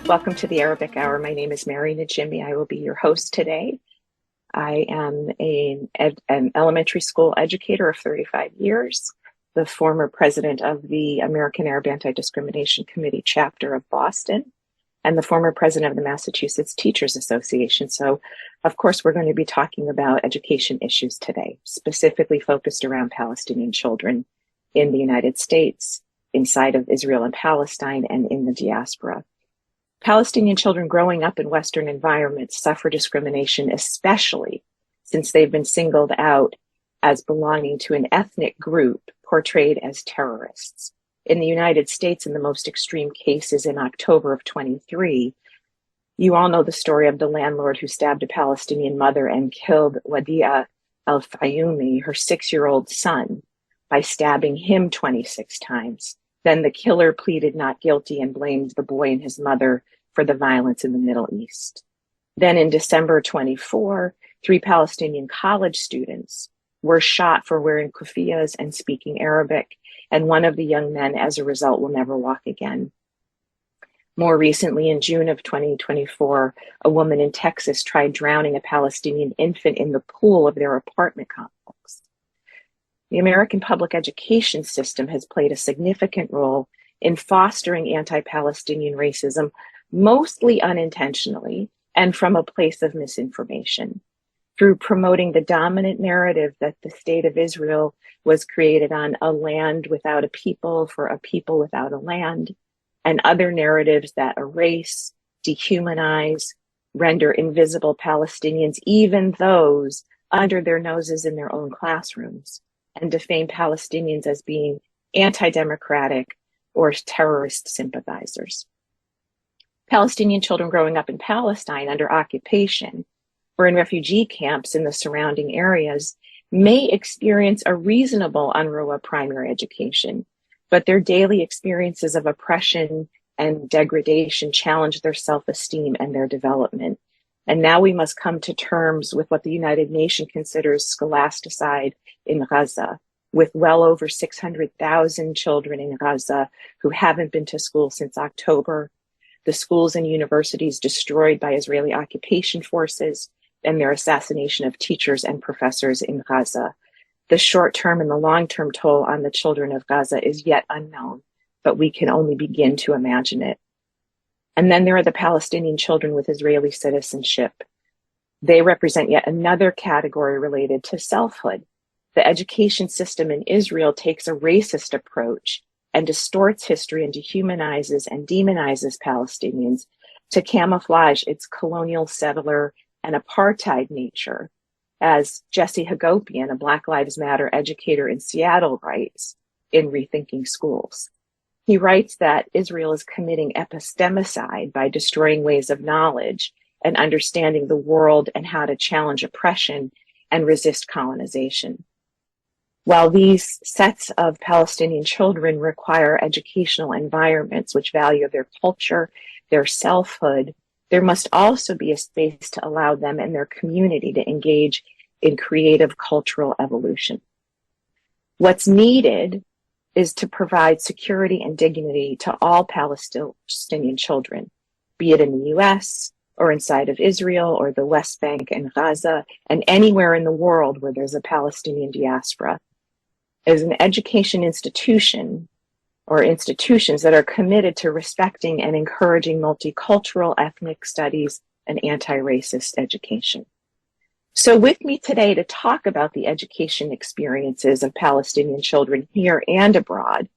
Welcome to the Arabic Hour. My name is Merrie Najimy. I will be your host today. I am an elementary school educator of 35 years, the former president of the American Arab Anti-Discrimination Committee chapter of Boston, and the former president of the Massachusetts Teachers Association. So, of course, we're going to be talking about education issues today, specifically focused around Palestinian children in the United States, inside of Israel and Palestine, and in the diaspora. Palestinian children growing up in Western environments suffer discrimination, especially since they've been singled out as belonging to an ethnic group portrayed as terrorists. In the United States, in the most extreme cases in October of 23, you all know the story of the landlord who stabbed a Palestinian mother and killed Wadia al-Fayyoumi, her 6-year-old son, by stabbing him 26 times. Then the killer pleaded not guilty and blamed the boy and his mother for the violence in the Middle East. Then in December 24, 3 Palestinian college students were shot for wearing kuffiyas and speaking Arabic, and one of the young men, as a result, will never walk again. More recently, in June of 2024, a woman in Texas tried drowning a Palestinian infant in the pool of their apartment complex. The American public education system has played a significant role in fostering anti-Palestinian racism, mostly unintentionally and from a place of misinformation, through promoting the dominant narrative that the state of Israel was created on a land without a people for a people without a land, and other narratives that erase, dehumanize, render invisible Palestinians, even those under their noses in their own classrooms, and defame Palestinians as being anti-democratic or terrorist sympathizers. Palestinian children growing up in Palestine under occupation or in refugee camps in the surrounding areas may experience a reasonable UNRWA primary education, but their daily experiences of oppression and degradation challenge their self-esteem and their development. And now we must come to terms with what the United Nations considers scholasticide in Gaza, with well over 600,000 children in Gaza who haven't been to school since October, the schools and universities destroyed by Israeli occupation forces, and their assassination of teachers and professors in Gaza. The short-term and the long-term toll on the children of Gaza is yet unknown, but we can only begin to imagine it. And then there are the Palestinian children with Israeli citizenship. They represent yet another category related to selfhood. The education system in Israel takes a racist approach and distorts history and dehumanizes and demonizes Palestinians to camouflage its colonial settler and apartheid nature. As Jesse Hagopian, a Black Lives Matter educator in Seattle, writes in Rethinking Schools. He writes that Israel is committing epistemicide by destroying ways of knowledge and understanding the world and how to challenge oppression and resist colonization. While these sets of Palestinian children require educational environments which value their culture, their selfhood, there must also be a space to allow them and their community to engage in creative cultural evolution. What's needed is to provide security and dignity to all Palestinian children, be it in the US or inside of Israel or the West Bank and Gaza, and anywhere in the world where there's a Palestinian diaspora. As an education institution or institutions that are committed to respecting and encouraging multicultural ethnic studies and anti-racist education. So with me today to talk about the education experiences of Palestinian children here and abroad,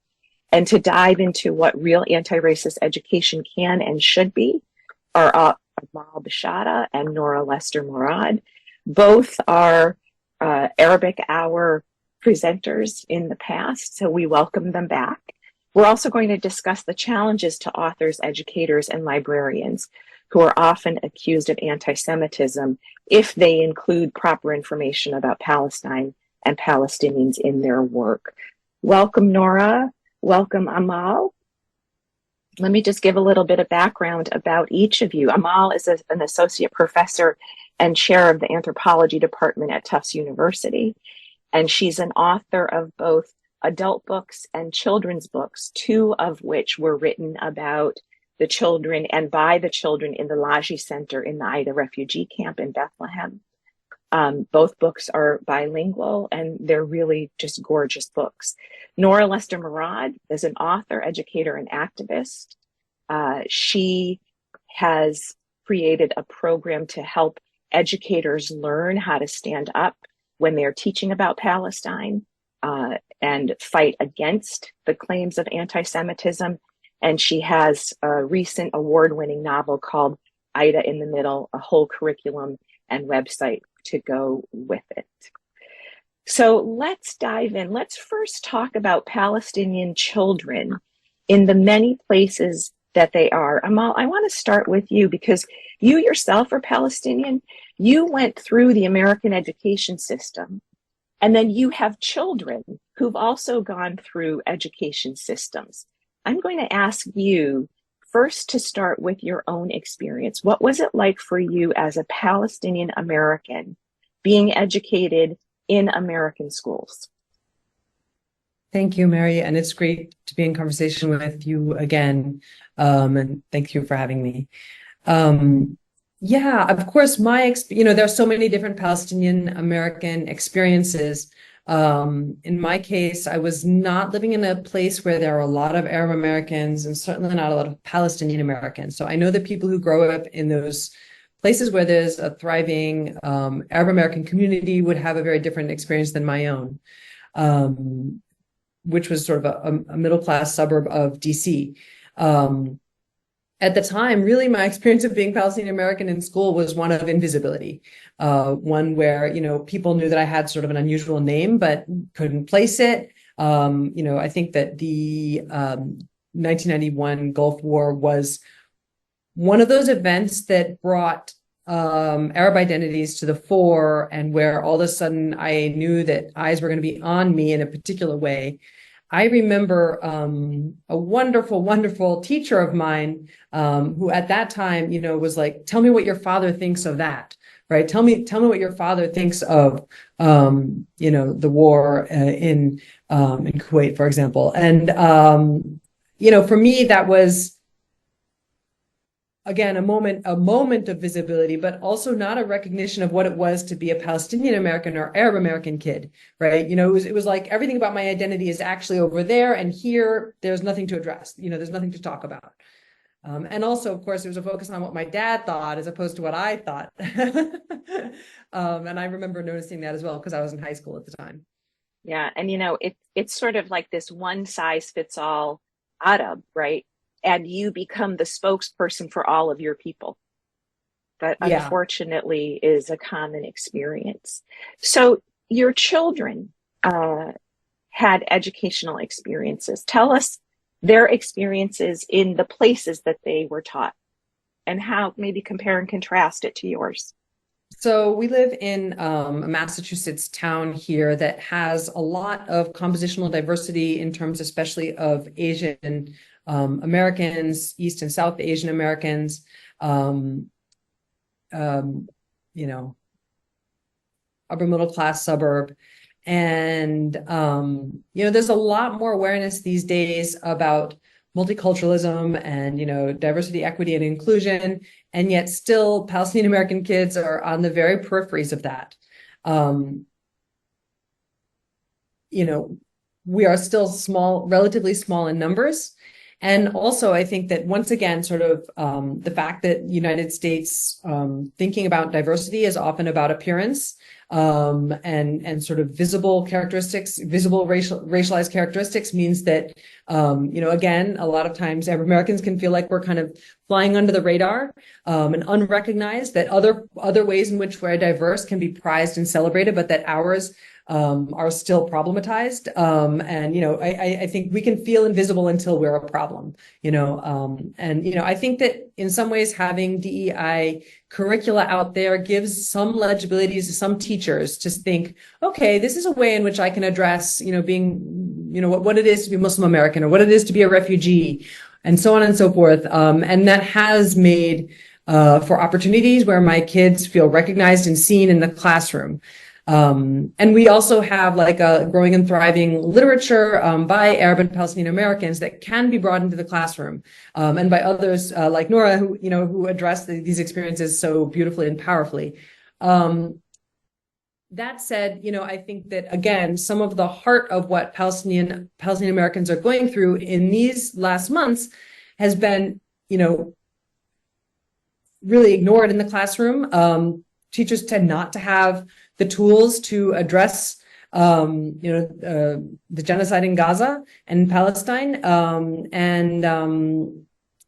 and to dive into what real anti-racist education can and should be, are Amahl Bishara and Nora Lester Murad. Both are Arabic Hour presenters in the past, so we welcome them back. We're also going to discuss the challenges to authors, educators, and librarians who are often accused of anti-Semitism if they include proper information about Palestine and Palestinians in their work. Welcome, Nora. Welcome, Amahl. Let me just give a little bit of background about each of you. Amahl is an associate professor and chair of the anthropology department at Tufts University, and she's an author of both adult books and children's books, 2 of which were written about the children and by the children in the Laji Center in the Aida refugee camp in Bethlehem. Both books are bilingual and they're really just gorgeous books. Nora Lester Murad is an author, educator, and activist. She has created a program to help educators learn how to stand up when they're teaching about Palestine and fight against the claims of anti-Semitism. And she has a recent award-winning novel called Aida in the Middle, a whole curriculum and website to go with it. So let's dive in. Let's first talk about Palestinian children in the many places that they are. Amahl, I want to start with you because you yourself are Palestinian. You went through the American education system, and then you have children who've also gone through education systems. I'm going to ask you first to start with your own experience. What was it like for you as a Palestinian American being educated in American schools? Thank you, Merrie, and it's great to be in conversation with you again. And thank you for having me. Yeah, of course, there are so many different Palestinian American experiences. In my case, I was not living in a place where there are a lot of Arab Americans and certainly not a lot of Palestinian Americans. So I know that people who grow up in those places where there's a thriving Arab American community would have a very different experience than my own, which was sort of a middle-class suburb of DC. At the time, really, my experience of being Palestinian American in school was one of invisibility, one where, people knew that I had sort of an unusual name, but couldn't place it. I think that the 1991 Gulf War was one of those events that brought Arab identities to the fore, and where all of a sudden I knew that eyes were going to be on me in a particular way. I remember a wonderful, wonderful teacher of mine who at that time, was like, "Tell me what your father thinks of that, right? Tell me what your father thinks of, the war in Kuwait, for example." And for me, that was, again, a moment of visibility, but also not a recognition of what it was to be a Palestinian American or Arab American kid, right? It was like everything about my identity is actually over there, and here there's nothing to address. There's nothing to talk about. And also, of course, there was a focus on what my dad thought as opposed to what I thought. And I remember noticing that as well because I was in high school at the time. Yeah, and it's sort of like this one size fits all Arab, right? And you become the spokesperson for all of your people. That unfortunately is a common experience. So your children had educational experiences. Tell us their experiences in the places that they were taught and how maybe compare and contrast it to yours. So we live in a Massachusetts town here that has a lot of compositional diversity in terms especially of Asian Americans, East and South Asian Americans, upper middle class suburb. And, there's a lot more awareness these days about multiculturalism and, diversity, equity, and inclusion. And yet still Palestinian American kids are on the very peripheries of that. We are still small, relatively small in numbers. And also, I think that once again, sort of the fact that United States thinking about diversity is often about appearance and sort of visible characteristics, visible racialized characteristics means that, again, a lot of times Arab Americans can feel like we're kind of flying under the radar and unrecognized, that other ways in which we're diverse can be prized and celebrated, but that ours are still problematized. I think we can feel invisible until we're a problem, I think that in some ways having DEI curricula out there gives some legibility to some teachers to think, okay, this is a way in which I can address, being, what it is to be Muslim American or what it is to be a refugee and so on and so forth. And that has made for opportunities where my kids feel recognized and seen in the classroom. And we also have like a growing and thriving literature by Arab and Palestinian Americans that can be brought into the classroom, and by others like Nora, who address these experiences so beautifully and powerfully. That said, I think that, again, some of the heart of what Palestinian Americans are going through in these last months has been, really ignored in the classroom. Teachers tend not to have the tools to address, the genocide in Gaza and Palestine.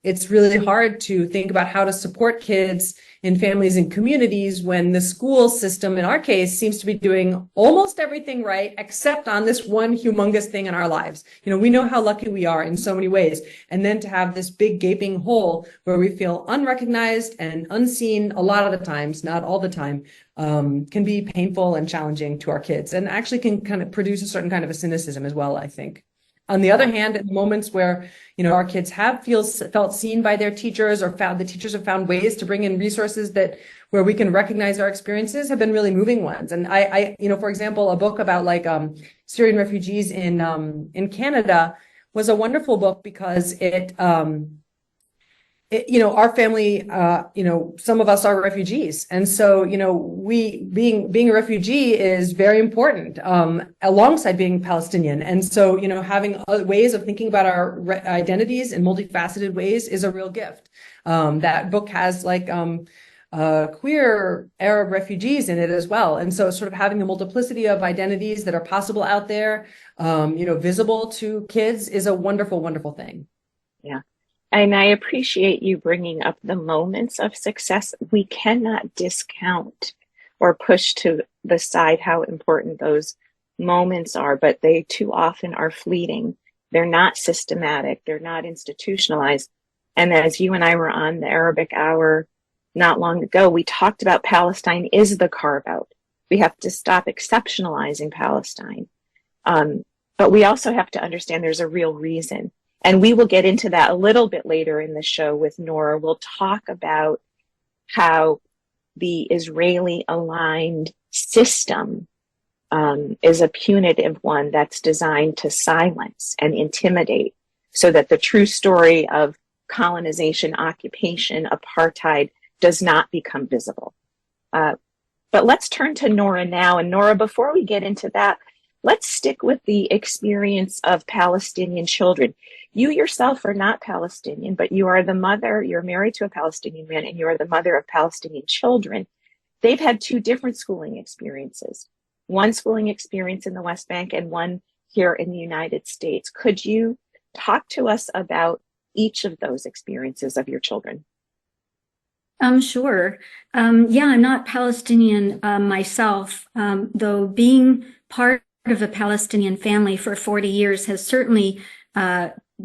It's really hard to think about how to support kids in families and communities when the school system, in our case, seems to be doing almost everything right, except on this one humongous thing in our lives. We know how lucky we are in so many ways. And then to have this big gaping hole where we feel unrecognized and unseen a lot of the times, not all the time, can be painful and challenging to our kids, and actually can kind of produce a certain kind of a cynicism as well, I think. On the other hand, in moments where, our kids have felt seen by their teachers, or the teachers have found ways to bring in resources where we can recognize our experiences, have been really moving ones. And I for example, a book about Syrian refugees in Canada was a wonderful book because our family, some of us are refugees. And so, being a refugee is very important, alongside being Palestinian. And so, having ways of thinking about our identities in multifaceted ways is a real gift. That book has queer Arab refugees in it as well. And so sort of having the multiplicity of identities that are possible out there, visible to kids is a wonderful, wonderful thing. Yeah. And I appreciate you bringing up the moments of success. We cannot discount or push to the side how important those moments are, but they too often are fleeting. They're not systematic. They're not institutionalized. And as you and I were on the Arabic Hour not long ago, we talked about Palestine is the carve-out. We have to stop exceptionalizing Palestine. But we also have to understand there's a real reason. And we will get into that a little bit later in the show with Nora. We'll talk about how the Israeli-aligned system is a punitive one that's designed to silence and intimidate, so that the true story of colonization, occupation, apartheid does not become visible. But let's turn to Nora now. And Nora, before we get into that, let's stick with the experience of Palestinian children. You yourself are not Palestinian, but you are the mother, you're married to a Palestinian man, and you are the mother of Palestinian children. They've had two different schooling experiences, one schooling experience in the West Bank and one here in the United States. Could you talk to us about each of those experiences of your children? Sure. I'm not Palestinian myself, though being part of a Palestinian family for 40 years has certainly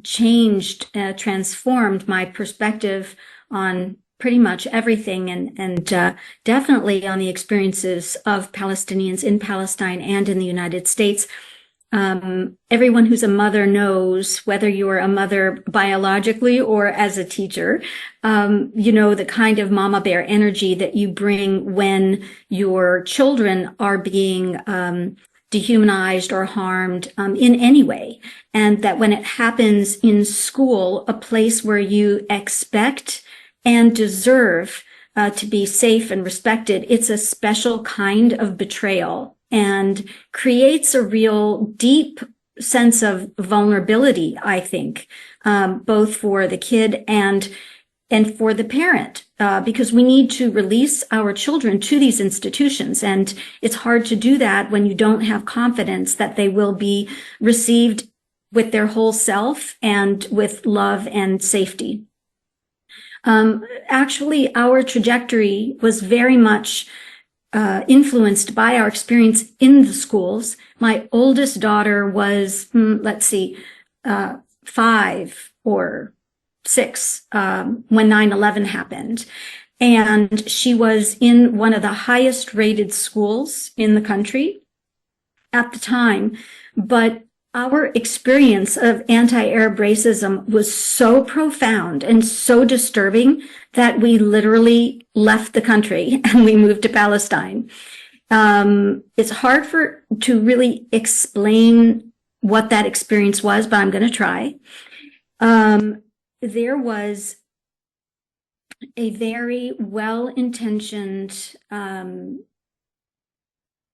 changed, transformed my perspective on pretty much everything, and definitely on the experiences of Palestinians in Palestine and in the United States. Everyone who's a mother knows, whether you're a mother biologically or as a teacher, the kind of mama bear energy that you bring when your children are being dehumanized or harmed in any way. And that when it happens in school, a place where you expect and deserve to be safe and respected, it's a special kind of betrayal and creates a real deep sense of vulnerability, I think, both for the kid and for the parent, because we need to release our children to these institutions. And it's hard to do that when you don't have confidence that they will be received with their whole self and with love and safety. Actually, our trajectory was very much influenced by our experience in the schools. My oldest daughter was, 5 or 6 when 9/11 happened. And she was in one of the highest rated schools in the country at the time. But our experience of anti-Arab racism was so profound and so disturbing that we literally left the country and we moved to Palestine. It's hard to really explain what that experience was, but I'm going to try. There was a very well-intentioned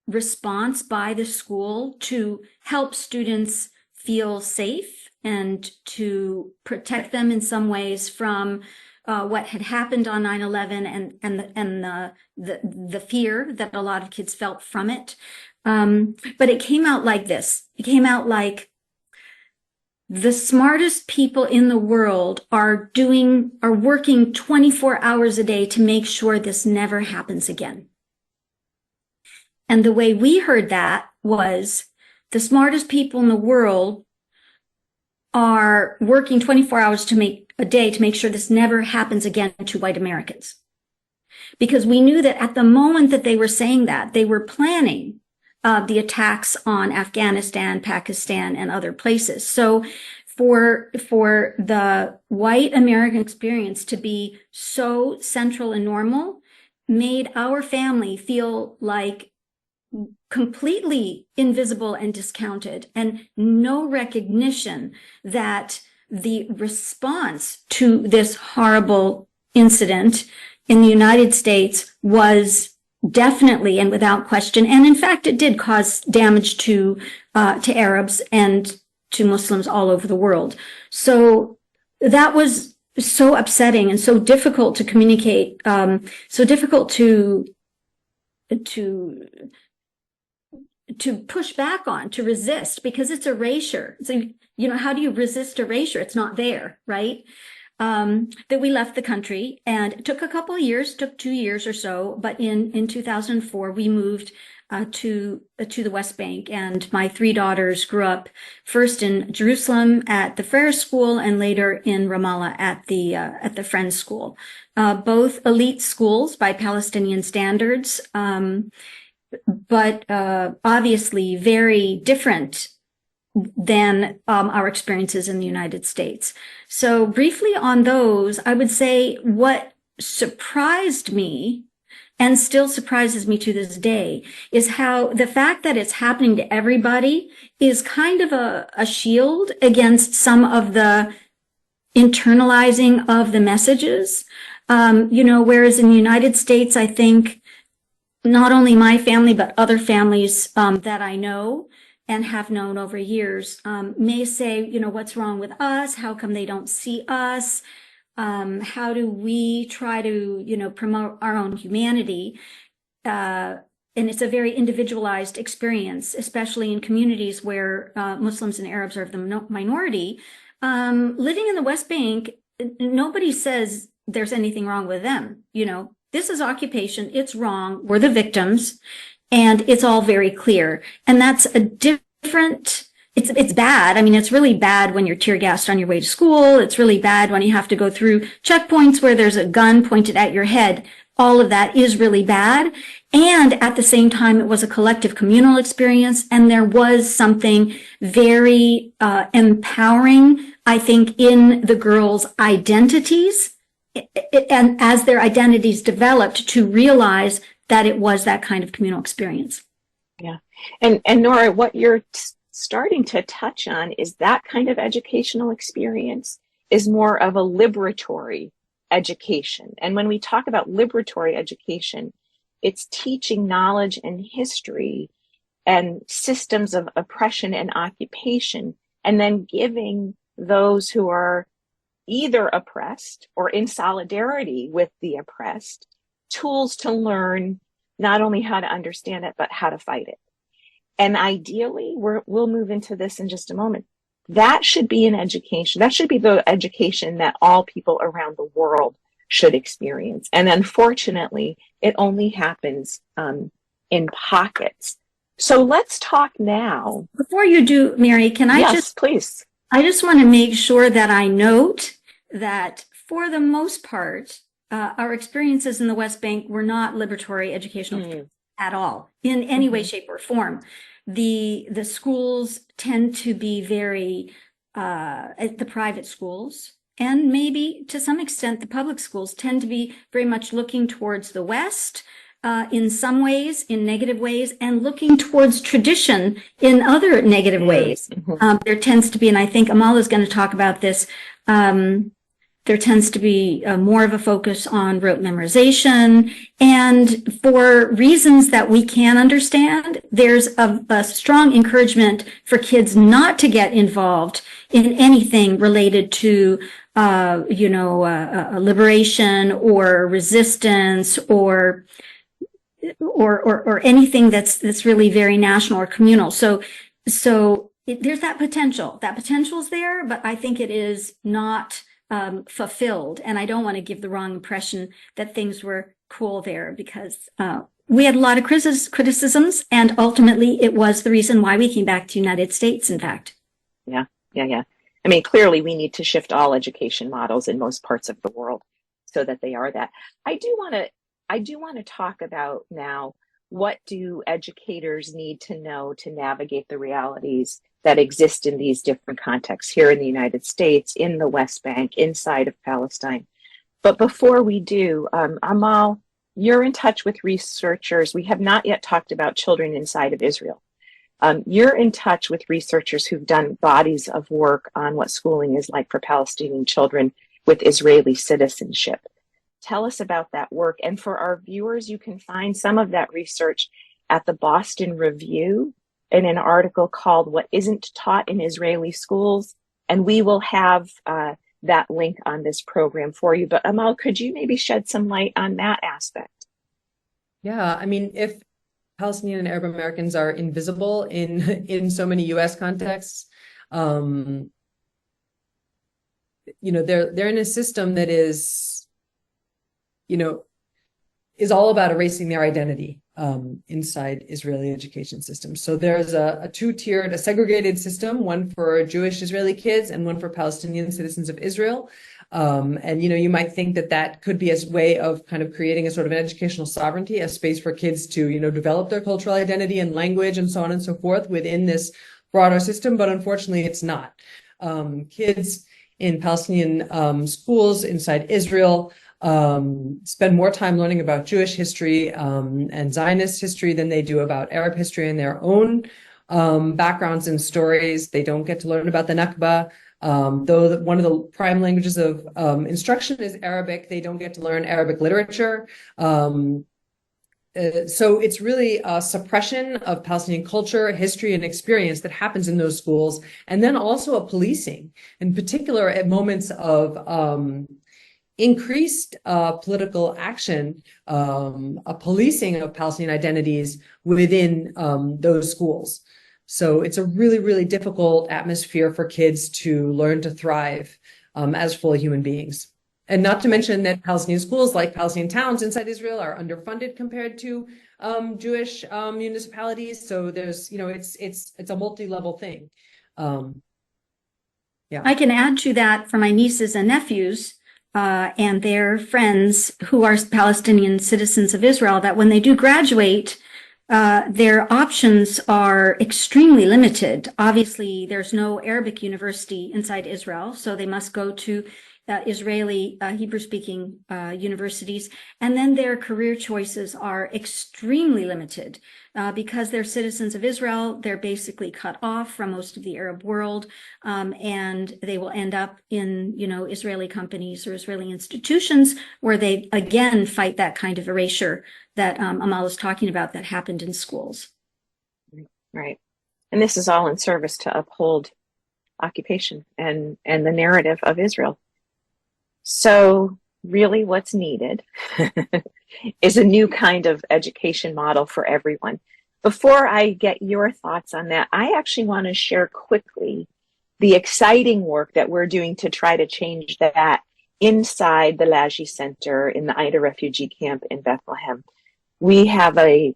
response by the school to help students feel safe and to protect them in some ways from what had happened on 9/11 and the fear that a lot of kids felt from it. But it came out like this. It came out like, the smartest people in the world are working 24 hours a day to make sure this never happens again. And the way we heard that was, the smartest people in the world are working 24 hours a day to make sure this never happens again to white Americans. Because we knew that at the moment that they were saying that, they were planning the attacks on Afghanistan, Pakistan, and other places. So for the white American experience to be so central and normal made our family feel like completely invisible and discounted, and no recognition that the response to this horrible incident in the United States was definitely and without question, and in fact, it did cause damage to Arabs and to Muslims all over the world. So that was so upsetting and so difficult to communicate, so difficult to push back on, to resist, because it's erasure. So, how do you resist erasure? It's not there, right? That we left the country, and it took a couple of years, took 2 years or so, but in 2004, we moved to the West Bank, and my 3 daughters grew up first in Jerusalem at the Frere School, and later in Ramallah at the Friends School. Both elite schools by Palestinian standards, but obviously very different than our experiences in the United States. So briefly on those, I would say what surprised me and still surprises me to this day is how the fact that it's happening to everybody is kind of a shield against some of the internalizing of the messages. Whereas in the United States, I think not only my family, but other families that I know and have known over years may say, what's wrong with us? How come they don't see us? How do we try to, promote our own humanity? And it's a very individualized experience, especially in communities where Muslims and Arabs are the minority. Living in the West Bank, nobody says there's anything wrong with them. This is occupation. It's wrong. We're the victims. And it's all very clear. And that's a different, it's bad. I mean, it's really bad when you're tear gassed on your way to school. It's really bad when you have to go through checkpoints where there's a gun pointed at your head. All of that is really bad. And at the same time, it was a collective communal experience. And there was something very empowering, I think, in the girls' identities. And as their identities developed, to realize that it was that kind of communal experience. Yeah. And Nora, what you're starting to touch on is that kind of educational experience is more of a liberatory education. And when we talk about liberatory education, it's teaching knowledge and history and systems of oppression and occupation, and then giving those who are either oppressed or in solidarity with the oppressed tools to learn not only how to understand it, but how to fight it. And ideally, we'll move into this in just a moment. That should be an education. That should be the education that all people around the world should experience. And unfortunately, it only happens in pockets. So let's talk now. Before you do, Merrie, can I please. I just want to make sure that I note that for the most part, our experiences in the West Bank were not liberatory educational at all, in any way, shape, or form. The schools tend to be very, the private schools, and maybe to some extent the public schools tend to be very much looking towards the West, in some ways, in negative ways, and looking towards tradition in other negative ways. There tends to be, and I think Amahl is going to talk about this, there tends to be more of a focus on rote memorization. And for reasons that we can understand, there's a strong encouragement for kids not to get involved in anything related to liberation or resistance or anything that's really very national or communal. So there's that potential. That potential is there, but I think it is not fulfilled. And I don't want to give the wrong impression that things were cool there, because we had a lot of criticisms, and ultimately it was the reason why we came back to the United States, in fact. Yeah. I mean, clearly we need to shift all education models in most parts of the world so that they are that. I do want to talk about now, what do educators need to know to navigate the realities that exist in these different contexts here in the United States, in the West Bank, inside of Palestine. But before we do, Amahl, you're in touch with researchers. We have not yet talked about children inside of Israel. You're in touch with researchers who've done bodies of work on what schooling is like for Palestinian children with Israeli citizenship. Tell us about that work. And for our viewers, you can find some of that research at the Boston Review in an article called "What Isn't Taught in Israeli Schools." And we will have that link on this program for you. But Amahl, could you maybe shed some light on that aspect? Yeah, I mean, if Palestinian and Arab Americans are invisible in so many U.S. contexts, they're in a system that is all about erasing their identity inside Israeli education systems. So there's a two-tiered, a segregated system, one for Jewish Israeli kids and one for Palestinian citizens of Israel. You might think that could be a way of kind of creating a sort of an educational sovereignty, a space for kids to, develop their cultural identity and language and so on and so forth within this broader system. But unfortunately, it's not. Kids in Palestinian schools inside Israel spend more time learning about Jewish history and Zionist history than they do about Arab history and their own backgrounds and stories. They don't get to learn about the Nakba. Though one of the prime languages of instruction is Arabic, they don't get to learn Arabic literature. So it's really a suppression of Palestinian culture, history, and experience that happens in those schools. And then also a policing, in particular at moments of increased political action, a policing of Palestinian identities within those schools. So it's a really, really difficult atmosphere for kids to learn to thrive as fully human beings. And not to mention that Palestinian schools, like Palestinian towns inside Israel, are underfunded compared to Jewish municipalities. So there's, it's a multi-level thing. I can add to that for my nieces and nephews and their friends who are Palestinian citizens of Israel, that when they do graduate, their options are extremely limited. Obviously, there's no Arabic university inside Israel, so they must go to Israeli Hebrew-speaking universities. And then their career choices are extremely limited because they're citizens of Israel. They're basically cut off from most of the Arab world, and they will end up in, Israeli companies or Israeli institutions where they, again, fight that kind of erasure that Amahl is talking about that happened in schools. Right. And this is all in service to uphold occupation and the narrative of Israel. So really what's needed is a new kind of education model for everyone. Before I get your thoughts on that, I actually want to share quickly the exciting work that we're doing to try to change that inside the Lajee Center in the Ida refugee camp in Bethlehem. We have a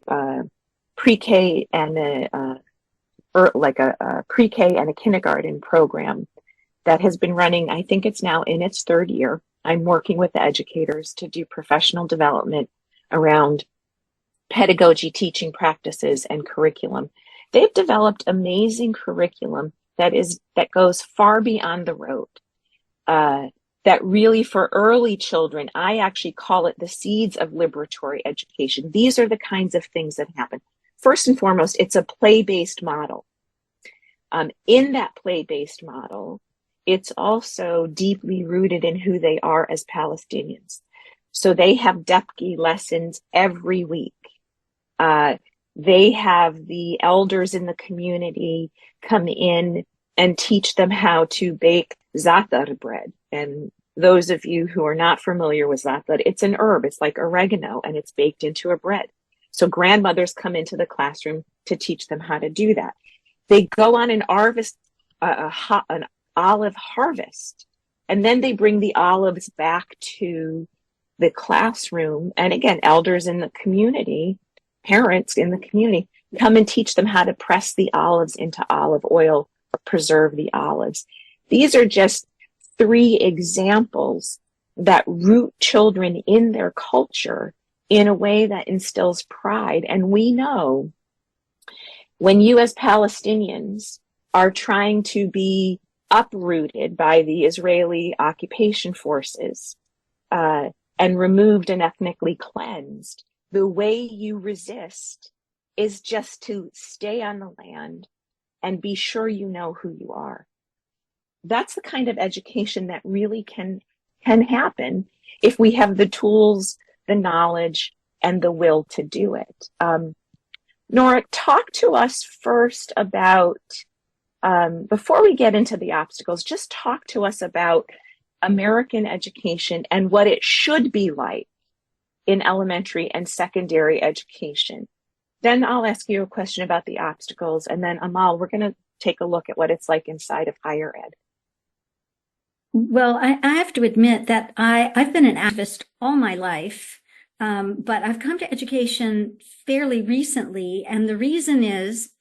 pre-K and a pre-K and a kindergarten program that has been running, I think it's now in its third year. I'm working with the educators to do professional development around pedagogy, teaching practices, and curriculum. They've developed amazing curriculum that goes far beyond the rote. that really for early children, I actually call it the seeds of liberatory education. These are the kinds of things that happen. First and foremost, it's a play-based model. In that play-based model, it's also deeply rooted in who they are as Palestinians. So they have Depki lessons every week. They have the elders in the community come in and teach them how to bake za'atar bread. And those of you who are not familiar with za'atar, it's an herb. It's like oregano, and it's baked into a bread. So grandmothers come into the classroom to teach them how to do that. They go on an olive harvest, and then they bring the olives back to the classroom. And again, elders in the community, parents in the community, come and teach them how to press the olives into olive oil or preserve the olives. These are just 3 examples that root children in their culture in a way that instills pride. And we know when you as Palestinians are trying to be uprooted by the Israeli occupation forces and removed and ethnically cleansed, the way you resist is just to stay on the land and be sure you know who you are. That's the kind of education that really can happen if we have the tools, the knowledge, and the will to do it. Nora, talk to us first about, before we get into the obstacles, just talk to us about American education and what it should be like in elementary and secondary education. Then I'll ask you a question about the obstacles, and then Amahl, we're going to take a look at what it's like inside of higher ed. Well, I have to admit that I've been an activist all my life, but I've come to education fairly recently, and the reason is,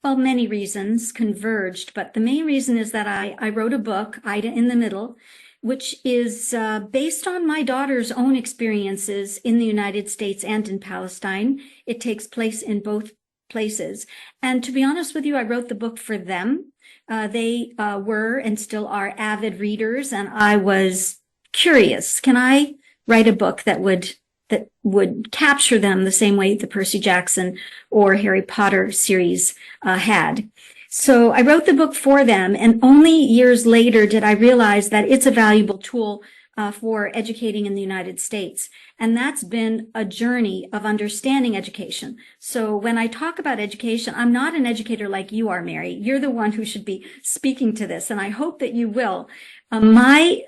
well, many reasons converged, but the main reason is that I wrote a book, Ida in the Middle, which is based on my daughter's own experiences in the United States and in Palestine. It takes place in both places. And to be honest with you, I wrote the book for them. They were and still are avid readers, and I was curious. Can I write a book that would capture them the same way the Percy Jackson or Harry Potter series had? So I wrote the book for them, and only years later did I realize that it's a valuable tool for educating in the United States. And that's been a journey of understanding education. So when I talk about education, I'm not an educator like you are, Merrie. You're the one who should be speaking to this, and I hope that you will. My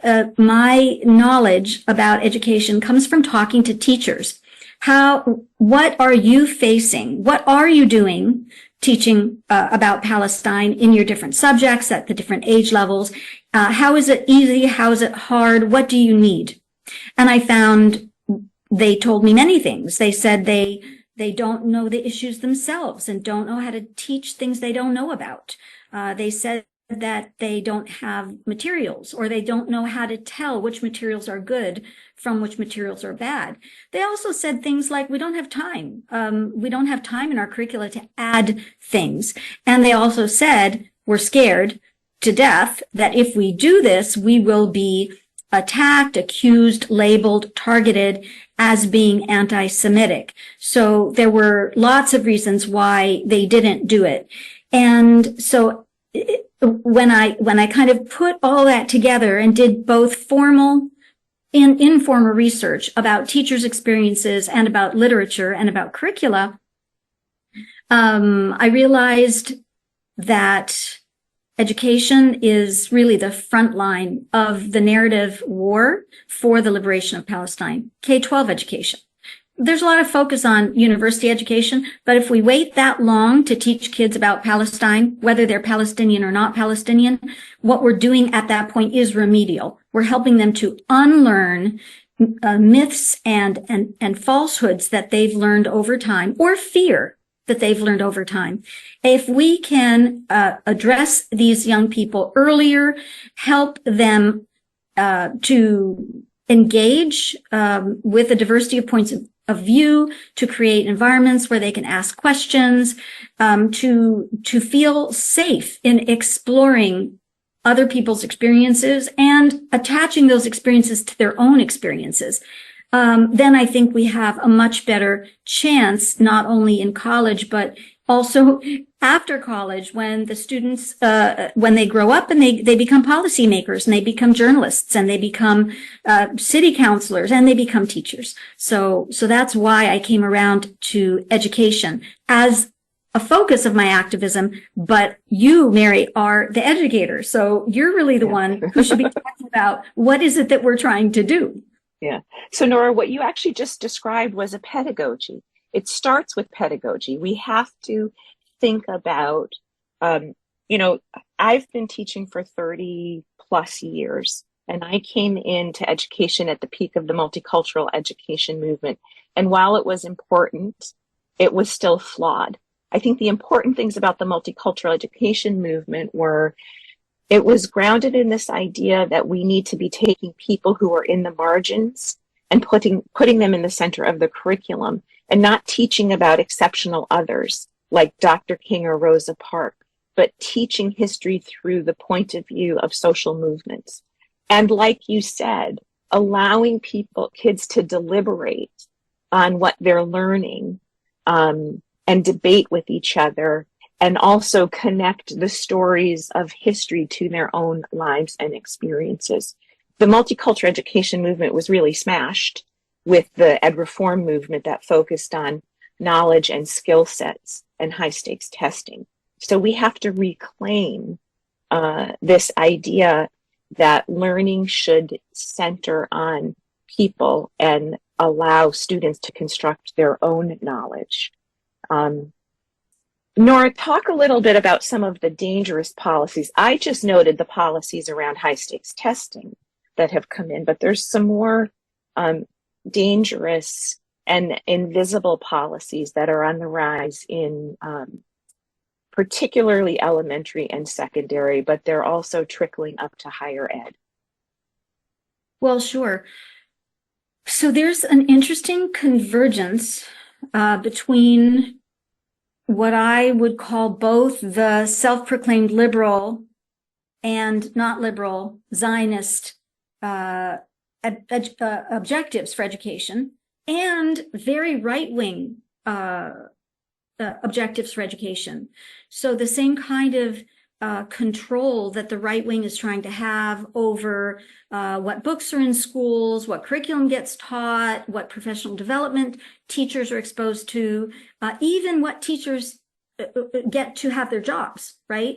knowledge about education comes from talking to teachers. What are you facing? What are you doing teaching about Palestine in your different subjects at the different age levels? How is it easy? How is it hard? What do you need? And I found they told me many things. They said they don't know the issues themselves and don't know how to teach things they don't know about. They said that they don't have materials, or they don't know how to tell which materials are good from which materials are bad. They also said things like, we don't have time. We don't have time in our curricula to add things. And they also said, we're scared to death that if we do this, we will be attacked, accused, labeled, targeted as being anti-Semitic. So there were lots of reasons why they didn't do it. And so when I kind of put all that together and did both formal and informal research about teachers' experiences and about literature and about curricula, I realized that education is really the front line of the narrative war for the liberation of Palestine, K-12 education. There's a lot of focus on university education, but if we wait that long to teach kids about Palestine, whether they're Palestinian or not Palestinian, what we're doing at that point is remedial. We're helping them to unlearn myths and falsehoods that they've learned over time, or fear that they've learned over time. If we can address these young people earlier, help them to engage with a diversity of points of view, to create environments where they can ask questions, to feel safe in exploring other people's experiences and attaching those experiences to their own experiences, then I think we have a much better chance, not only in college, but also after college, when the students, when they grow up and they become policymakers and they become journalists and they become city councilors and they become teachers. So that's why I came around to education as a focus of my activism. But you, Merrie, are the educator. So you're really the one who should be talking about what is it that we're trying to do. Yeah. So Nora, what you actually just described was a pedagogy. It starts with pedagogy. We have to think about, I've been teaching for 30 plus years, and I came into education at the peak of the multicultural education movement. And while it was important, it was still flawed. I think the important things about the multicultural education movement were it was grounded in this idea that we need to be taking people who are in the margins and putting them in the center of the curriculum, and not teaching about exceptional others like Dr. King or Rosa Parks, but teaching history through the point of view of social movements. And like you said, allowing kids to deliberate on what they're learning, and debate with each other, and also connect the stories of history to their own lives and experiences. The multicultural education movement was really smashed with the ed reform movement that focused on knowledge and skill sets and high stakes testing. So we have to reclaim this idea that learning should center on people and allow students to construct their own knowledge. Nora, talk a little bit about some of the dangerous policies. I just noted the policies around high stakes testing that have come in, but there's some more dangerous and invisible policies that are on the rise in particularly elementary and secondary, but they're also trickling up to higher ed. Well, sure. So there's an interesting convergence between what I would call both the self-proclaimed liberal and not liberal Zionist objectives for education, and very right-wing objectives for education. So the same kind of control that the right wing is trying to have over what books are in schools, what curriculum gets taught, what professional development teachers are exposed to, even what teachers get to have their jobs, right?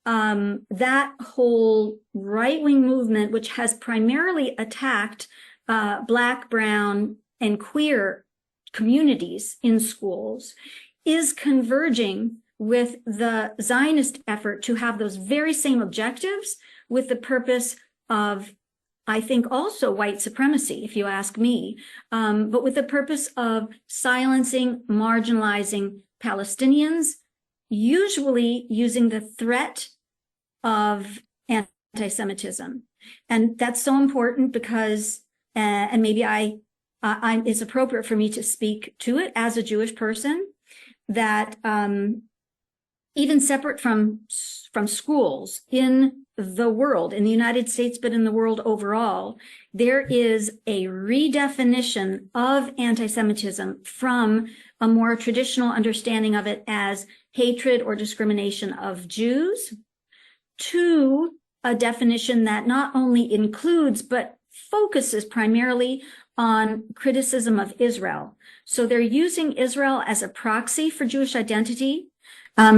That whole right-wing movement, which has primarily attacked Black, brown, and queer communities in schools, is converging with the Zionist effort to have those very same objectives with the purpose of, I think, also white supremacy, if you ask me, but with the purpose of silencing, marginalizing Palestinians, usually using the threat of anti-Semitism. And that's so important because, and maybe it's appropriate for me to speak to it as a Jewish person, that even separate from schools in the world, in the United States, but in the world overall, there is a redefinition of anti-Semitism from a more traditional understanding of it as hatred or discrimination of Jews to a definition that not only includes, but focuses primarily on criticism of Israel. So they're using Israel as a proxy for Jewish identity,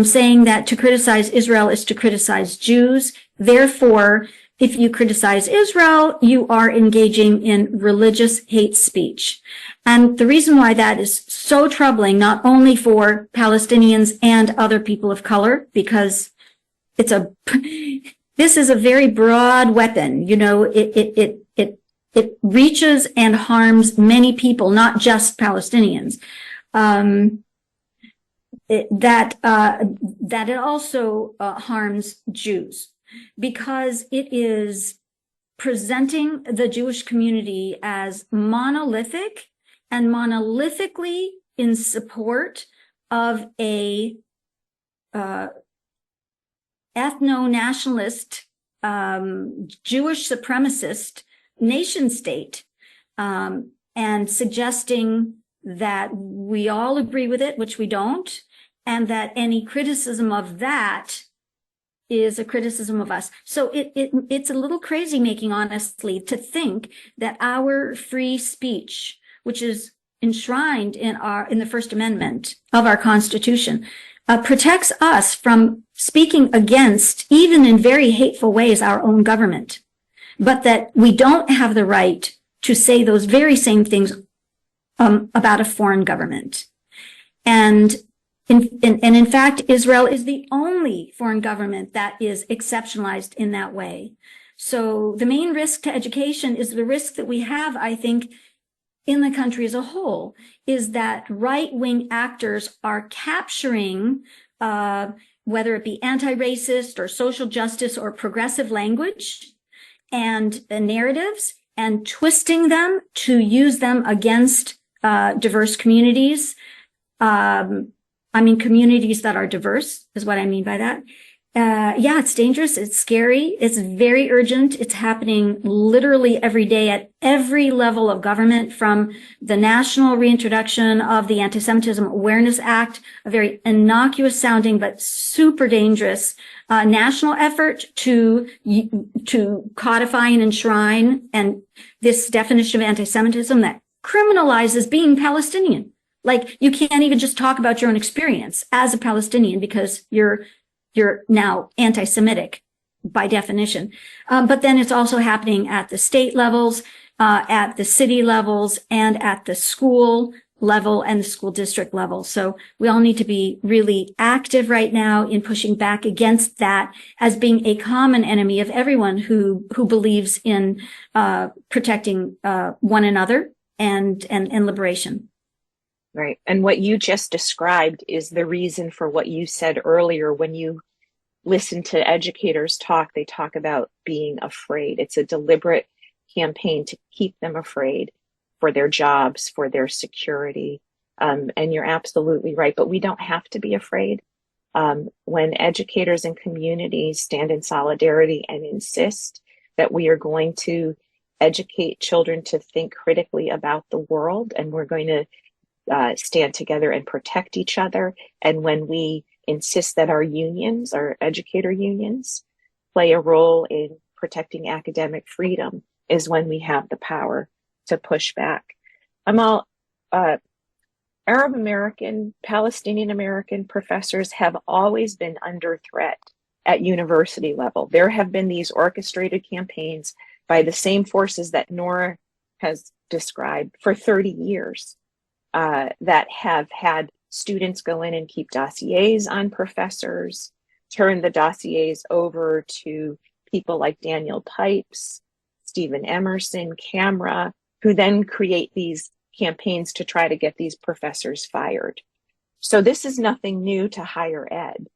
saying that to criticize Israel is to criticize Jews. Therefore, if you criticize Israel, you are engaging in religious hate speech. And the reason why that is so troubling, not only for Palestinians and other people of color, because this is a very broad weapon. You know, it reaches and harms many people, not just Palestinians. That it also harms Jews, because it is presenting the Jewish community as monolithic and monolithically in support of a ethno-nationalist Jewish supremacist nation state, and suggesting that we all agree with it, which we don't, and that any criticism of that is a criticism of us. So it's a little crazy making, honestly, to think that our free speech, which is enshrined in the First Amendment of our Constitution, protects us from speaking against, even in very hateful ways, our own government, but that we don't have the right to say those very same things about a foreign government. And in fact, Israel is the only foreign government that is exceptionalized in that way. So the main risk to education is the risk that we have, I think, in the country as a whole, is that right-wing actors are capturing, whether it be anti-racist or social justice or progressive language and narratives, and twisting them to use them against diverse communities. Communities that are diverse is what I mean by that. Yeah, it's dangerous. It's scary. It's very urgent. It's happening literally every day at every level of government, from the national reintroduction of the Anti-Semitism Awareness Act, a very innocuous sounding but super dangerous national effort to codify and enshrine and this definition of anti-Semitism that criminalizes being Palestinian. Like, you can't even just talk about your own experience as a Palestinian because you're now anti-Semitic by definition. But then it's also happening at the state levels, at the city levels, and at the school level and the school district level. So we all need to be really active right now in pushing back against that as being a common enemy of everyone who believes in protecting one another and liberation. Right. And what you just described is the reason for what you said earlier. When you listen to educators talk, they talk about being afraid. It's a deliberate campaign to keep them afraid for their jobs, for their security. And you're absolutely right. But we don't have to be afraid. When educators and communities stand in solidarity and insist that we are going to educate children to think critically about the world, and we're going to stand together and protect each other. And when we insist that our unions, our educator unions, play a role in protecting academic freedom, is when we have the power to push back. Amahl, Arab American, Palestinian American professors have always been under threat at university level. There have been these orchestrated campaigns by the same forces that Nora has described for 30 years. That have had students go in and keep dossiers on professors, turn the dossiers over to people like Daniel Pipes, Stephen Emerson, Camera, who then create these campaigns to try to get these professors fired. So this is nothing new to higher ed.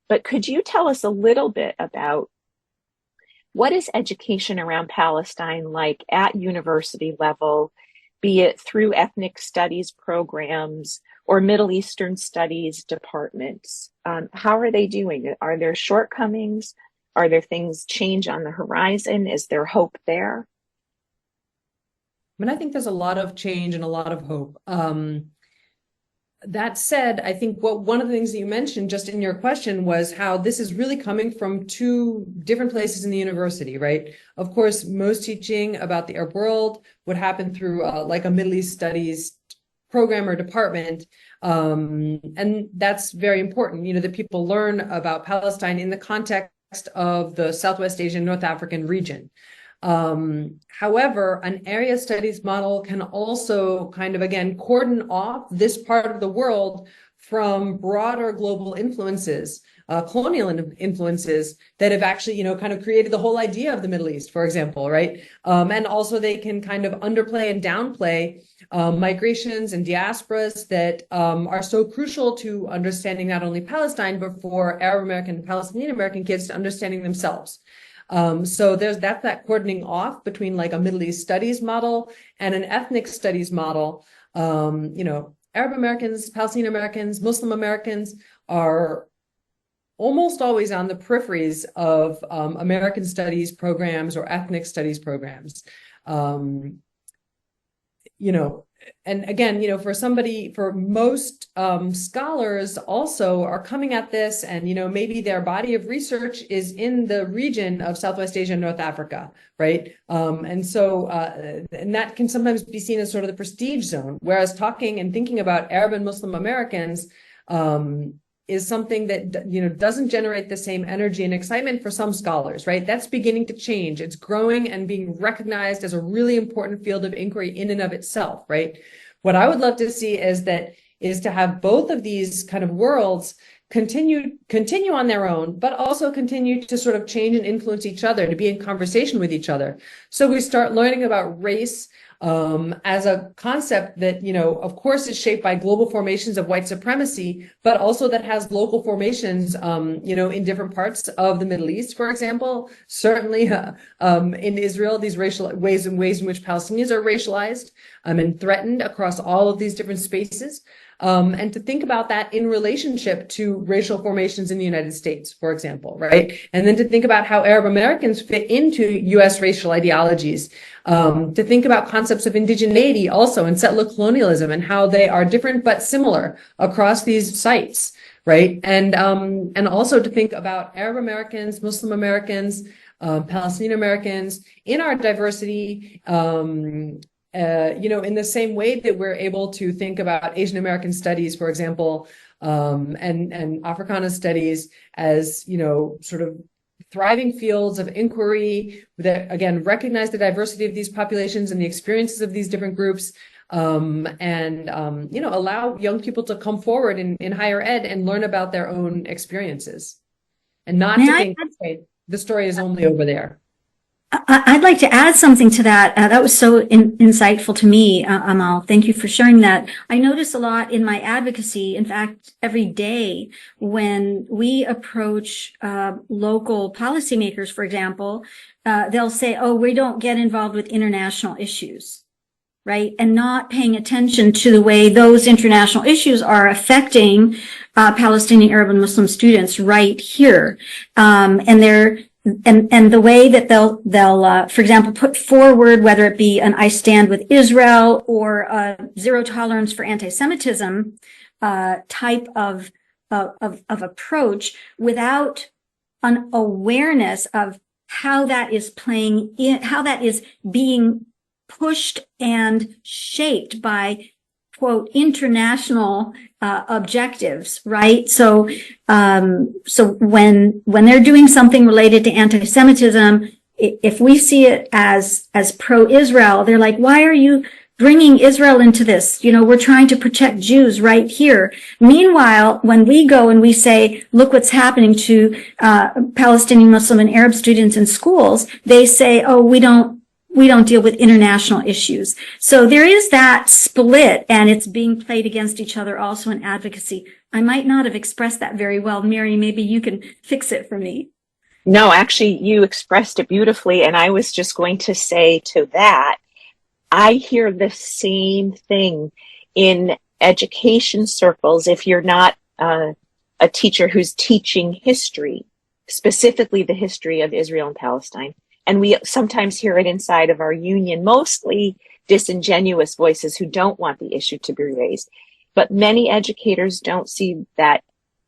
But could you tell us a little bit about what is education around Palestine like at university level, be it through ethnic studies programs or Middle Eastern studies departments? How are they doing? Are there shortcomings? Are there things change on the horizon? Is there hope there? I think there's a lot of change and a lot of hope. That said, I think one of the things that you mentioned just in your question was how this is really coming from two different places in the university, right? Of course, most teaching about the Arab world would happen through like a Middle East studies program or department. And that's very important, that people learn about Palestine in the context of the Southwest Asian, North African region. However, an area studies model can also kind of, again, cordon off this part of the world from broader global influences, colonial influences that have actually, kind of created the whole idea of the Middle East, for example, right? And also they can kind of underplay and downplay migrations and diasporas that are so crucial to understanding not only Palestine, but for Arab American and Palestinian American kids to understanding themselves. So that's that cordoning off between like a Middle East studies model and an ethnic studies model. Arab Americans, Palestinian Americans, Muslim Americans are almost always on the peripheries of American studies programs or ethnic studies programs. You know, and again, you know, for most scholars also are coming at this, and, you know, maybe their body of research is in the region of Southwest Asia and North Africa, right? And so, and that can sometimes be seen as sort of the prestige zone, whereas talking and thinking about Arab and Muslim Americans is something that, you know, doesn't generate the same energy and excitement for some scholars, right? That's beginning to change. It's growing and being recognized as a really important field of inquiry in and of itself, right? What I would love to see is to have both of these kind of worlds continue on their own, but also continue to sort of change and influence each other, to be in conversation with each other. So we start learning about race as a concept that, you know, of course is shaped by global formations of white supremacy, but also that has local formations, you know, in different parts of the Middle East, for example, certainly in Israel, these racial ways in which Palestinians are racialized and threatened across all of these different spaces. And to think about that in relationship to racial formations in the United States, for example, right? And then to think about how Arab Americans fit into U.S. racial ideologies, to think about concepts of indigeneity also and settler colonialism and how they are different but similar across these sites, right? And also to think about Arab Americans, Muslim Americans, Palestinian Americans in our diversity, you know, in the same way that we're able to think about Asian American studies, for example, and Africana studies as, you know, sort of thriving fields of inquiry that, again, recognize the diversity of these populations and the experiences of these different groups, and you know, allow young people to come forward in higher ed and learn about their own experiences, and not to think, okay, the story is only over there. I'd like to add something to that. That was so insightful to me, Amahl. Thank you for sharing that. I notice a lot in my advocacy, in fact, every day when we approach local policymakers, for example, they'll say, oh, we don't get involved with international issues, right? And not paying attention to the way those international issues are affecting Palestinian, Arab, and Muslim students right here. And the way that they'll for example, put forward, whether it be an I stand with Israel or zero tolerance for anti-Semitism type of approach, without an awareness of how that is playing in, how that is being pushed and shaped by, quote, international objectives, right? So when they're doing something related to anti-Semitism, if we see it as pro-Israel, they're like, why are you bringing Israel into this? You know, we're trying to protect Jews right here. Meanwhile, when we go and we say, look what's happening to Palestinian, Muslim, and Arab students in schools, they say, oh, we don't deal with international issues. So there is that split, and it's being played against each other also in advocacy. I might not have expressed that very well. Merrie, maybe you can fix it for me. No, actually, you expressed it beautifully. And I was just going to say to that, I hear the same thing in education circles. If you're not a teacher who's teaching history, specifically the history of Israel and Palestine, and we sometimes hear it inside of our union, mostly disingenuous voices who don't want the issue to be raised. But many educators don't see that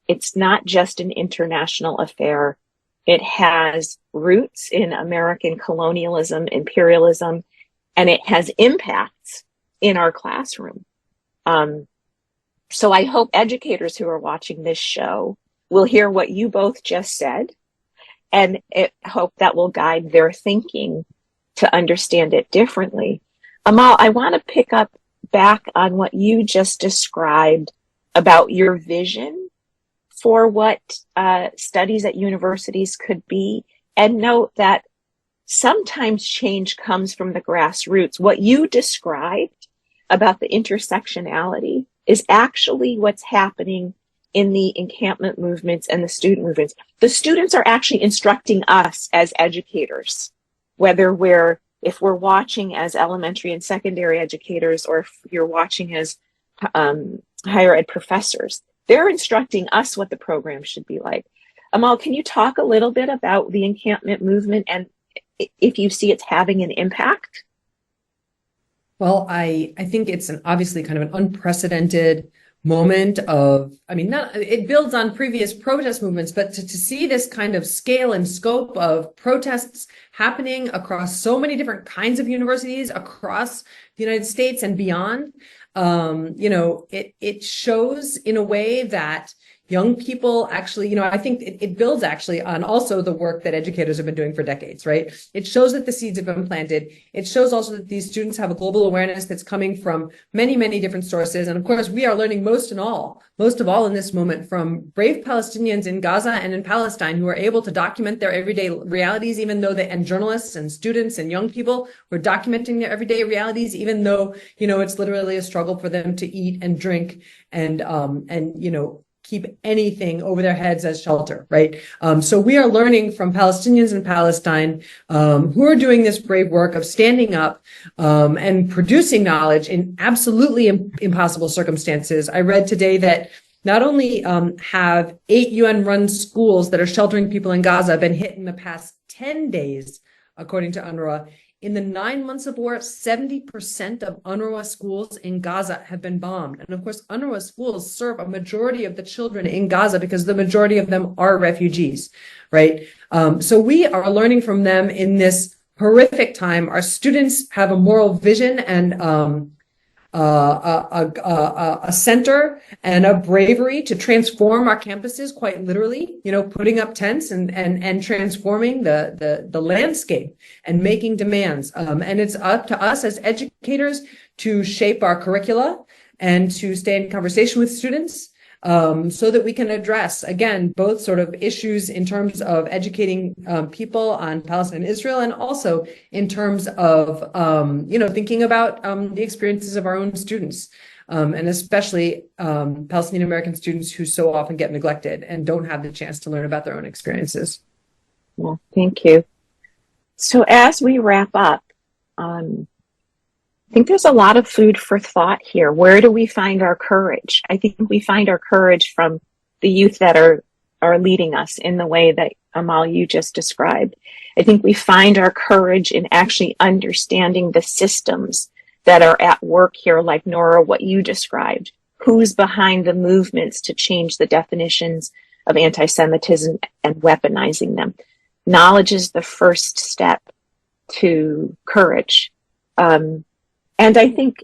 it's not just an international affair. It has roots in American colonialism, imperialism, and it has impacts in our classroom. So I hope educators who are watching this show will hear what you both just said, and I hope that will guide their thinking to understand it differently. Amahl, I want to pick up back on what you just described about your vision for what studies at universities could be, and note that sometimes change comes from the grassroots. What you described about the intersectionality is actually what's happening in the encampment movements and the student movements. The students are actually instructing us as educators, whether if we're watching as elementary and secondary educators, or if you're watching as higher ed professors, they're instructing us what the program should be like. Amahl, can you talk a little bit about the encampment movement and if you see it's having an impact? Well, I think it's obviously kind of an unprecedented moment of, I mean, it builds on previous protest movements, but to see this kind of scale and scope of protests happening across so many different kinds of universities across the United States and beyond, it shows in a way that young people actually, I think it builds actually on also the work that educators have been doing for decades, right? It shows that the seeds have been planted. It shows also that these students have a global awareness that's coming from many, many different sources. And of course, we are learning most of all in this moment from brave Palestinians in Gaza and in Palestine who are able to document their everyday realities, even though and journalists and students and young people who are documenting their everyday realities, even though, it's literally a struggle for them to eat and drink and keep anything over their heads as shelter, right? So we are learning from Palestinians in Palestine who are doing this brave work of standing up and producing knowledge in absolutely impossible circumstances. I read today that not only have 8 UN-run schools that are sheltering people in Gaza been hit in the past 10 days, according to UNRWA, in the 9 months of war, 70% of UNRWA schools in Gaza have been bombed. And of course, UNRWA schools serve a majority of the children in Gaza because the majority of them are refugees, right? So we are learning from them in this horrific time. Our students have a moral vision and a center and a bravery to transform our campuses, quite literally, putting up tents and transforming the landscape and making demands. And it's up to us as educators to shape our curricula and to stay in conversation with students so that we can address, again, both sort of issues in terms of educating people on Palestine and Israel, and also in terms of, thinking about the experiences of our own students, and especially Palestinian American students who so often get neglected and don't have the chance to learn about their own experiences. Well, thank you. So as we wrap up, I think there's a lot of food for thought here. Where do we find our courage? I think we find our courage from the youth that are leading us in the way that, Amahl, you just described. I think we find our courage in actually understanding the systems that are at work here, like Nora, what you described. Who's behind the movements to change the definitions of anti-Semitism and weaponizing them? Knowledge is the first step to courage. And I think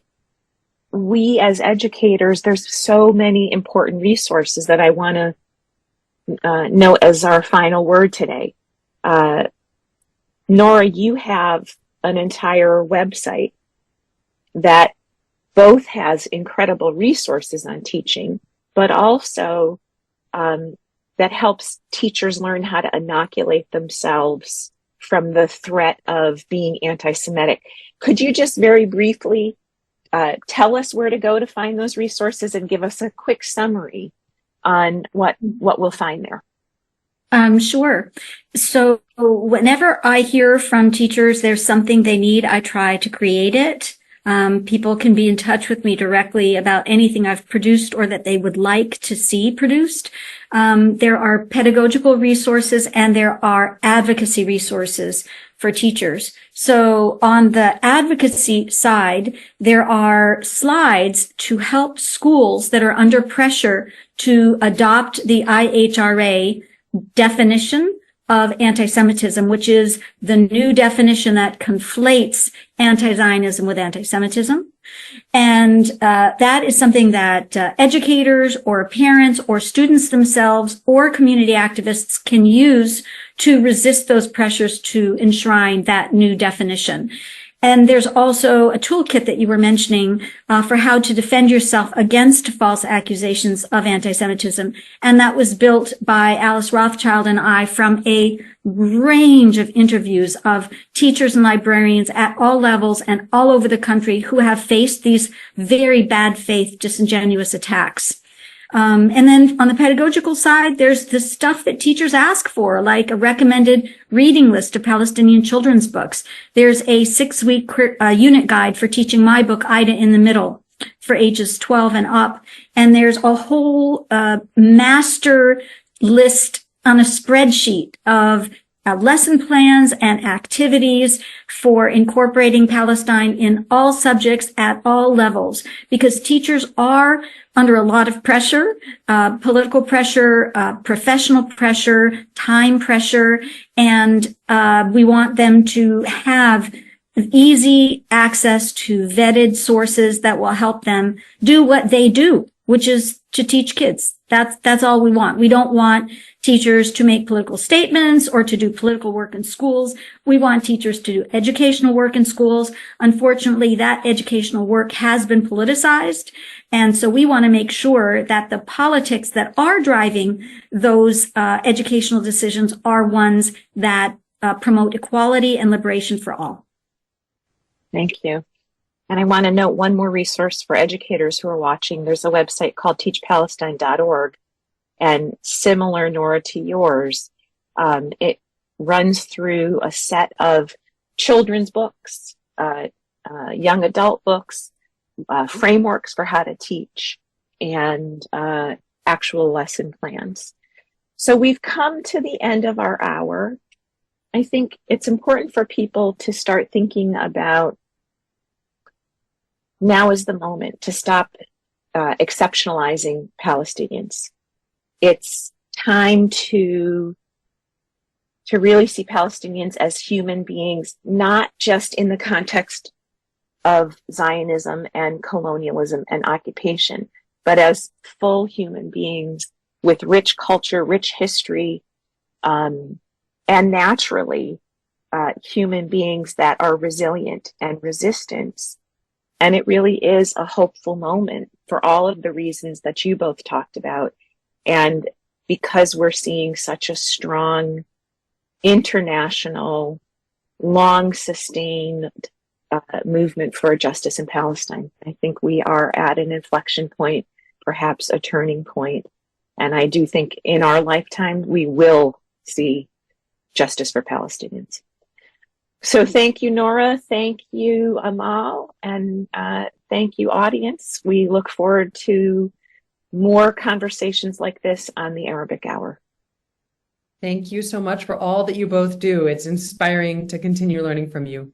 we as educators, there's so many important resources that I want to note as our final word today. Nora, you have an entire website that both has incredible resources on teaching, but also that helps teachers learn how to inoculate themselves from the threat of being anti-Semitic. Could you just very briefly tell us where to go to find those resources and give us a quick summary on what we'll find there? Sure. So whenever I hear from teachers there's something they need, I try to create it. People can be in touch with me directly about anything I've produced or that they would like to see produced. There are pedagogical resources and there are advocacy resources for teachers. So on the advocacy side, there are slides to help schools that are under pressure to adopt the IHRA definition of anti-Semitism, which is the new definition that conflates anti-Zionism with anti-Semitism. And that is something that educators or parents or students themselves or community activists can use to resist those pressures to enshrine that new definition. And there's also a toolkit that you were mentioning for how to defend yourself against false accusations of anti-Semitism. And that was built by Alice Rothschild and I from a range of interviews of teachers and librarians at all levels and all over the country who have faced these very bad faith, disingenuous attacks. And then on the pedagogical side, there's the stuff that teachers ask for, like a recommended reading list of Palestinian children's books. There's a 6-week unit guide for teaching my book, Ida in the Middle, for ages 12 and up. And there's a whole master list on a spreadsheet of lesson plans and activities for incorporating Palestine in all subjects at all levels, because teachers are under a lot of pressure, political pressure, professional pressure, time pressure, and we want them to have easy access to vetted sources that will help them do what they do, which is to teach kids. That's all we want. We don't want teachers to make political statements or to do political work in schools. We want teachers to do educational work in schools. Unfortunately, that educational work has been politicized. And so we want to make sure that the politics that are driving those educational decisions are ones that promote equality and liberation for all. Thank you. And I want to note one more resource for educators who are watching. There's a website called teachpalestine.org, and similar, Nora, to yours, it runs through a set of children's books, young adult books, frameworks for how to teach, and actual lesson plans. So we've come to the end of our hour. I think it's important for people to start thinking about now is the moment to stop exceptionalizing Palestinians. It's time to really see Palestinians as human beings, not just in the context of Zionism and colonialism and occupation, but as full human beings with rich culture, rich history, and naturally human beings that are resilient and resistant. And it really is a hopeful moment for all of the reasons that you both talked about. And because we're seeing such a strong international, long sustained movement for justice in Palestine, I think we are at an inflection point, perhaps a turning point. And I do think in our lifetime, we will see justice for Palestinians. So thank you, Nora. Thank you, Amahl. And thank you, audience. We look forward to more conversations like this on the Arabic Hour. Thank you so much for all that you both do. It's inspiring to continue learning from you.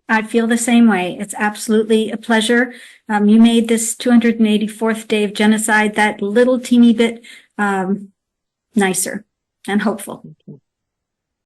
I feel the same way. It's absolutely a pleasure. You made this 284th day of genocide that little teeny bit nicer and hopeful. Thank you.